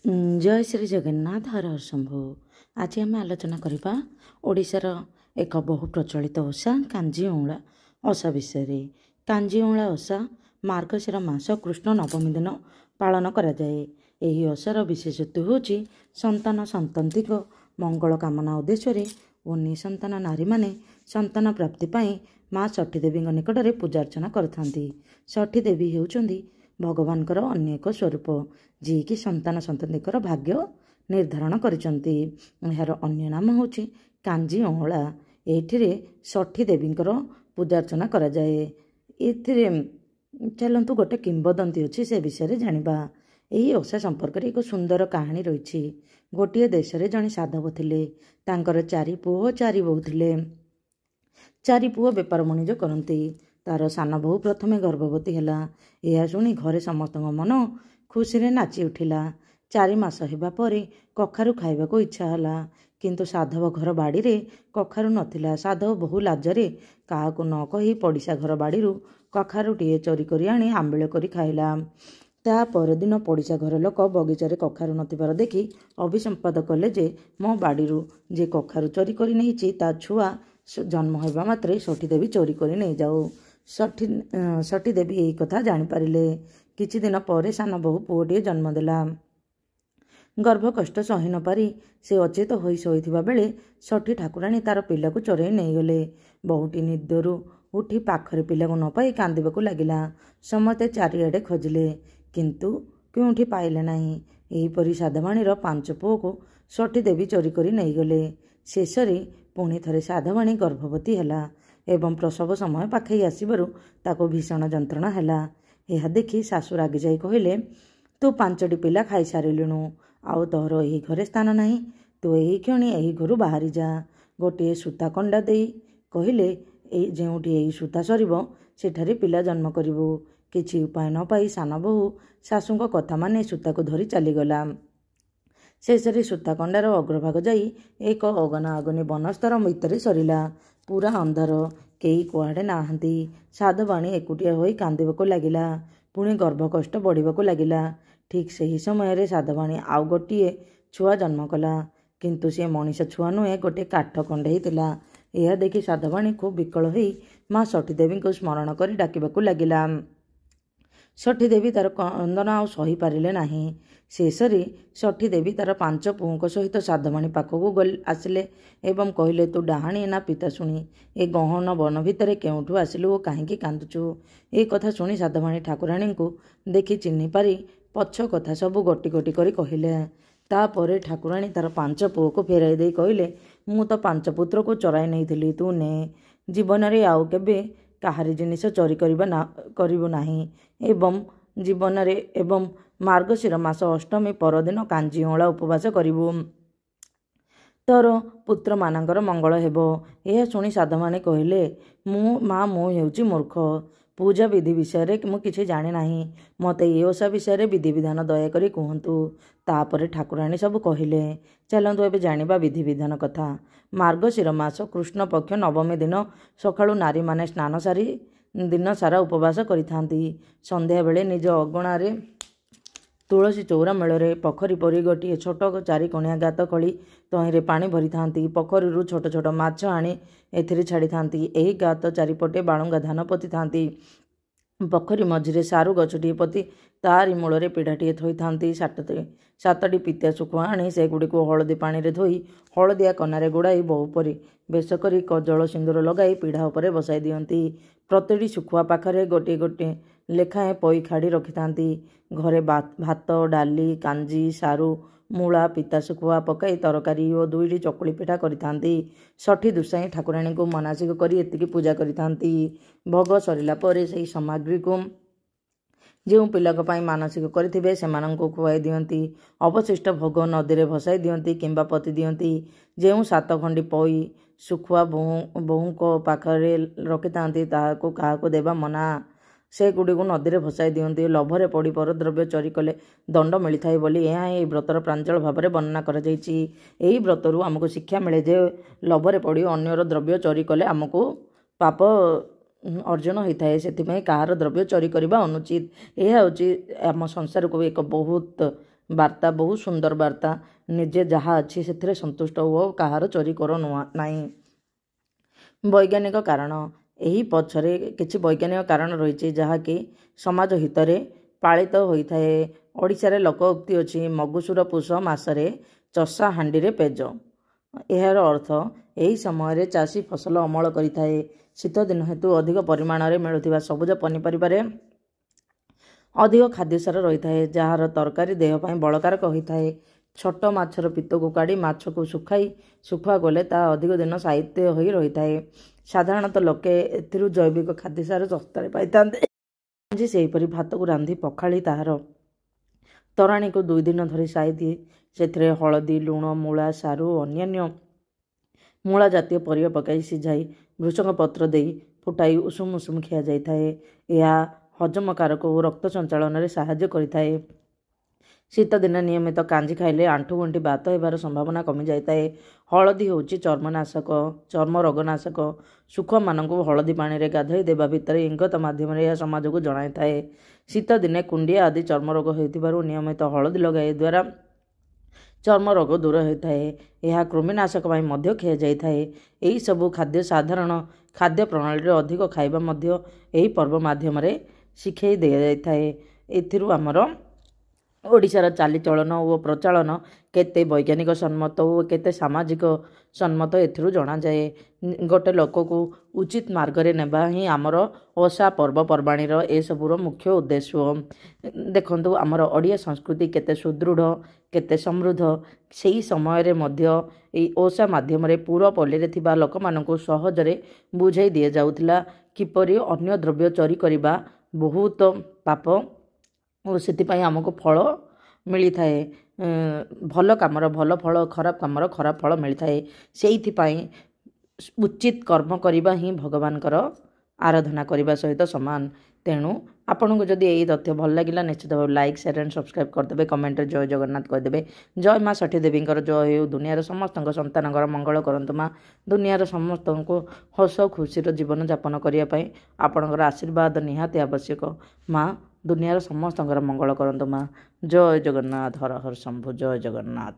जय श्री जगन्नाथ हर हर शंभु। आज आम आलोचना करवा ओडिशार एक बहु प्रचलित ओषा कांजी ओंला ओषा विषय। कांजी ओंला ओषा मार्गशीर मास कृष्ण नवमी दिन पालन कराए। यही ओषार विशेषत्व होची संतान संतति मंगल कामना उद्देश्य और निसंतान नारी माने संतान प्राप्ति पाई माँ षठी देवी निकट में पूजार्चना करथांती। षठी देवी हेउचंदी भगवानकर अन्य एक स्वरूप जी कि संतान संततिकर भाग्य निर्धारण करिसंती। यार अन्य नाम होची कांजी ओंला। एथिरे षठी देवींकर पूजार्चना करा जाए। एथिरे चलंतु गोटे किंबदंती अछि से विषय जानिबा। एही ओषा संपर्क एक सुंदर कहानी रही। गोटे देश में जड़े साधव थिले, तांकर 4 पुओ 4 बोहू थिले। 4 पुओ बेपार वाणिज्य करती। तार सान बोहू प्रथमे गर्भवती हैला। यह शुणी घरे समस्त मन खुशी रे नाची उठिला। 4 मास हेबा परे कखारु खाइबाको इच्छा हला, किंतु साधव घर बाड़ी रे कखारु नथिला। साधव बहु लाजरे काहाकु न कही पड़िशा घर बाड़ीरू कखारुटीए चोरी करी आनी आंबिळ करी खाइला। ता परदिन पड़िशा घर लोक बगीचारे कखारु नथिबार देखि अभिसंपाद कले जे मो बाड़ीरू जे कखारु चोरी करी नेइछि ता छुआ जन्म होइबा मात्रे षठी देवी चोरी करी नहीं जाऊ। षठी देवी यही कथा जानी पारिले। किछि दिन पर सान बहु पुओटीए जन्म देला। गर्भ कष्ट सही न पारी से अचेत होई शोइथिबा बेले षठी ठाकुराणी तार पिलाକୁ चोरई नहीं गले। बहुटी निदरू उठी पाखरे पिलाକୁ न पाई कांदिबाକୁ लागिला। समस्ते चारिआडे खोजिले, किंतु केउठी पाइले नाही। एहीपरि साधवाणीर 5 पुओକୁ षठी देवी चोरी करी नहीं गले। शेषरे पुणी थरे साधवाणी गर्भवती हैला एवं प्रसव समय पाखई आसिबारु ताको भीषण जंत्रणा हैला। यह देखि सासु रागी जाई कहिले, तू 5टी पिला खाई सारिलुणु, आउ तोहर एही घरे स्थान नाही। तू एही क्षणी एही घरु बाहरी जा। गोटे सूता कंडा देई कहिले, जेउठी एही सूता सरिबो सेठारे पिला जन्म करिबु। किछि उपाय न पाई सान बहु सासुंक कथा माने सूताको धरी चलीगला। शेषरे सूता कंडार अग्रभाग जाई एक अगना अगनी बनस्तर भितरे सरिला। पूरा अंधार, केही कुआडे नाहांती। साधवाणी एकुटिया होई कांदिबाको लागिला। पुणी गर्भकष्ट बढ़िबाको लागिला। ठीक सही समय साधवाणी आउ गोटिए छुआ जन्म कला, किंतु से मनीष छुआ नुहे गोटे काठ कंडेई थिला। यह देखि साधवाणी खूब विकल होई माँ षठी देवी को स्मरण करी डाकिबाको लागिला। षठी देवी तार क्रंदन आउ सही पारिले नाही। शेषरे षठी देवी तार 5 पुओं सहित साधवाणी पाखक आसिले एवं कहले, तू डाहाणी ना पिता शुणी ए गहन वन भितर केउठू आसिलु ओ काहींकी कांदुचु। ए कथा शुणी साधवाणी ठाकुराणी को देखि चिन्हि पारी पछ कथा सबु गोटी गोटी करी कहिले। तापरे ठाकुराणी तार 5 पुओं फेराई दे कहले, मु तो 5 पुत्र को चराई नहीं थिली, तू ने। जीवन रे आउ केबे काहारी जिनिस चोरी करिबु नाही। एवं जीवन रे एवं मार्गशीर मास अष्टमी परदिन कांजी ओंला उपवास करिबु। तोर पुत्र मानकर मंगल हेबो। यह शुणी साधवाणी कहले, मु हेउची मूर्ख। पूजा विधि विषय मु किछि जाने नाही। मते ए ओषा विषय विधि विधान दयाकरी कहंतु। तापरे ठाकुराणी सब कहिले। चलंतु एबे जानिबा विधि विधान कथा। मार्गशीर मास कृष्ण पक्ष नवमी दिन सकाळु नारी माने स्नान सारी दिन सारा उपवास करिथांती। संध्या बेले निज अगणारे तुलसी चौरा मेଳରେ पोखरी परी गोटे छोट 4 कोणिया गात खोली तहिरे पानी भरी थांती। पोखरीरू छोट छोट माछ आनी एथिरे छाड़ी थांती। एही गात चारिपटे बाळुंगा धान पोती थांती। पोखरी मझिरे सारू गछटिए पोती तारी मूଳରେ पिढ़ाटिए थोई थांती। 7टी पितिया शुखुआ आनी सेगुड़िको हलदी पानी रे धोई हलदिया कनारे गुड़ाई बहु परी बेश करी कजल सिंदूर लगाई पिढ़ा उपरे बसाई दियंती। प्रतिटी शुखुआ पाखरे गोटे गोटे लेखाएं पई खाड़ी रखिथांती। घरे भात डाली कांजी सारू मूला पिता शुखुआ पकाई तरकारी और 2टी चकुली पिठा करिथांती। षठी दुसाई ठाकुराणी को मानसिक करी एतिकी पूजा करिथांती। भोग सरिला परे सेही सामग्री को जो पिलाक पाई मानसिक करिथिबे सेमानंको खुआई दियंती। अवशिष्ट भोग नदी रे भसाई दियंती किंबा पति दियंती। जो 7 खंडी पई शुखुआ बहुको पाखरे रखिथांती ताहाको काहाको देबा मना। से गुड़ी को नदी रे भसाई दियंती। लोभरे पड़ी परद्रव्य चोरी कले दंड मिलता है बोली यह यही व्रतर प्रांजल भाव में वर्णना कर व्रतरू आमको शिक्षा मिले जे लोभरे पड़ी अन्यर द्रव्य चोरी कले आमको पाप अर्जन होता है। से कହାର द्रव्य चोरी करने अनुचित। यह हूँ आम संसार को एक बहुत ବାର୍ତ୍ତା ବହୁତ ସୁନ୍ଦର ବାର୍ତ୍ତା। ନିଜେ ଯାହା ଅଛି ସେଥିରେ ସନ୍ତୁଷ୍ଟ ହୁଅ, କାହାର ଚୋରି କର ନାହିଁ। ବୈଜ୍ଞାନିକ କାରଣ। ଏହି ପଛରେ କିଛି ବୈଜ୍ଞାନିକ କାରଣ ରହିଛି ଯାହାକି ସମାଜ ହିତରେ ପାଳିତ ହୋଇଥାଏ। ଓଡ଼ିଶାରେ ଲୋକଉକ୍ତି ଅଛି, ମଗୁସୁର ପୁଷ ମାସରେ ଚଷା ହାଣ୍ଡିରେ ପେଜ। ଏହାର ଅର୍ଥ ଏହି ସମୟରେ ଚାଷୀ ଫସଲ ଅମଳ କରିଥାଏ। ଶୀତ ଦିନ ହେତୁ ଅଧିକ ପରିମାଣରେ ମିଳୁଥିବା ସବୁଜ ପନିପରିବାରେ ଅଧିକ ଖାଦ୍ୟସାର ରହିଥାଏ, ଯାହାର ତରକାରୀ ଦେହ ପାଇଁ ବଳକାରକ ହୋଇଥାଏ। ଛୋଟ ମାଛର ପିତ୍ତକୁ କାଢ଼ି ମାଛକୁ ଶୁଖୁଆ ଗଲେ ତାହା ଅଧିକ ଦିନ ସାହିତ୍ୟ ହୋଇ ରହିଥାଏ। ସାଧାରଣତଃ ଲୋକେ ଏଥିରୁ ଜୈବିକ ଖାଦ୍ୟସାର ଶସ୍ତାରେ ପାଇଥାନ୍ତି। କାଞ୍ଜି ସେହିପରି ଭାତକୁ ରାନ୍ଧି ପଖାଳି ତାହାର ତରାଣୀକୁ 2 ଦିନ ଧରି ସାଇତି ସେଥିରେ ହଳଦୀ, ଲୁଣ, ମୂଳା, ସାରୁ ଓ ଅନ୍ୟାନ୍ୟ ମୂଳା ଜାତୀୟ ପରିବା ପକାଇ ସିଝାଇ ଭୃଷଙ୍ଗ ପତ୍ର ଦେଇ ଫୁଟାଇ ଉଷୁମ ଉଷୁମ ଖିଆଯାଇଥାଏ। ଏହା ହଜମକାରକ ଓ ରକ୍ତ ସଞ୍ଚାଳନରେ ସାହାଯ୍ୟ କରିଥାଏ। ଶୀତଦିନେ ନିୟମିତ କାଞ୍ଜି ଖାଇଲେ ଆଣ୍ଠୁଗଣ୍ଠି ବାତ ହେବାର ସମ୍ଭାବନା କମିଯାଇଥାଏ। ହଳଦୀ ହେଉଛି ଚର୍ମ ରୋଗନାଶକ। ଶୁଖୁଆମାନଙ୍କୁ ହଳଦୀ ପାଣିରେ ଗାଧୋଇ ଦେବା ଭିତରେ ଇଙ୍ଗତ ମାଧ୍ୟମରେ ଏହା ସମାଜକୁ ଜଣାଇଥାଏ। ଶୀତଦିନେ କୁଣ୍ଡିଆ ଆଦି ଚର୍ମରୋଗ ହେଉଥିବାରୁ ନିୟମିତ ହଳଦୀ ଲଗାଇବା ଦ୍ୱାରା ଚର୍ମରୋଗ ଦୂର ହୋଇଥାଏ। ଏହା କୃମିନାଶକ ପାଇଁ ମଧ୍ୟ ଖିଆଯାଇଥାଏ। ଏହିସବୁ ଖାଦ୍ୟ ସାଧାରଣ ଖାଦ୍ୟ ପ୍ରଣାଳୀରେ ଅଧିକ ଖାଇବା ମଧ୍ୟ ଏହି ପର୍ବ ମାଧ୍ୟମରେ ଶିଖାଇ ଦିଆଯାଇଥାଏ। ଏଥିରୁ ଆମର ଓଡ଼ିଶାର ଚାଲିଚଳନ ଓ ପ୍ରଚଳନ କେତେ ବୈଜ୍ଞାନିକ ସମ୍ମତ ଓ କେତେ ସାମାଜିକ ସମ୍ମତ ଏଥିରୁ ଜଣାଯାଏ। ଗୋଟେ ଲୋକକୁ ଉଚିତ ମାର୍ଗରେ ନେବା ହିଁ ଆମର ଓଷା ପର୍ବପର୍ବାଣୀର ଏସବୁର ମୁଖ୍ୟ ଉଦ୍ଦେଶ୍ୟ। ଦେଖନ୍ତୁ ଆମର ଓଡ଼ିଆ ସଂସ୍କୃତି କେତେ ସୁଦୃଢ଼, କେତେ ସମୃଦ୍ଧ। ସେହି ସମୟରେ ମଧ୍ୟ ଏହି ଓଷା ମାଧ୍ୟମରେ ପୁରପଲ୍ଲୀରେ ଥିବା ଲୋକମାନଙ୍କୁ ସହଜରେ ବୁଝାଇ ଦିଆଯାଉଥିଲା କିପରି ଅନ୍ୟ ଦ୍ରବ୍ୟ ଚୋରି କରିବା ବହୁତ ପାପ ଓ ସେଥିପାଇଁ ଆମକୁ ଫଳ ମିଳିଥାଏ। ଭଲ କାମର ଭଲ ଫଳ, ଖରାପ କାମର ଖରାପ ଫଳ ମିଳିଥାଏ। ସେଇଥିପାଇଁ ଉଚିତ କର୍ମ କରିବା ହିଁ ଭଗବାନଙ୍କର ଆରାଧନା କରିବା ସହିତ ସମାନ। ତେଣୁ ଆପଣଙ୍କୁ ଯଦି ଏହି ତଥ୍ୟ ଭଲ ଲାଗିଲା ନିଶ୍ଚିତ ଭାବେ ଲାଇକ୍, ସେୟାର ଆଣ୍ଡ ସବସ୍କ୍ରାଇବ୍ କରିଦେବେ। କମେଣ୍ଟରେ ଜୟ ଜଗନ୍ନାଥ କହିଦେବେ। ଜୟ ମା ଷଠୀ ଦେବୀଙ୍କର ଜୟ ହେଉ। ଦୁନିଆର ସମସ୍ତଙ୍କ ସନ୍ତାନଙ୍କର ମଙ୍ଗଳ କରନ୍ତୁ ମା। ଦୁନିଆର ସମସ୍ତଙ୍କୁ ହସ ଖୁସିର ଜୀବନ ଯାପନ କରିବା ପାଇଁ ଆପଣଙ୍କର ଆଶୀର୍ବାଦ ନିହାତି ଆବଶ୍ୟକ। ମା ଦୁନିଆର ସମସ୍ତଙ୍କର ମଙ୍ଗଳ କରନ୍ତୁ ମା। ଜୟ ଜଗନ୍ନାଥ। ହର ହର ଶମ୍ଭୁ। ଜୟ ଜଗନ୍ନାଥ।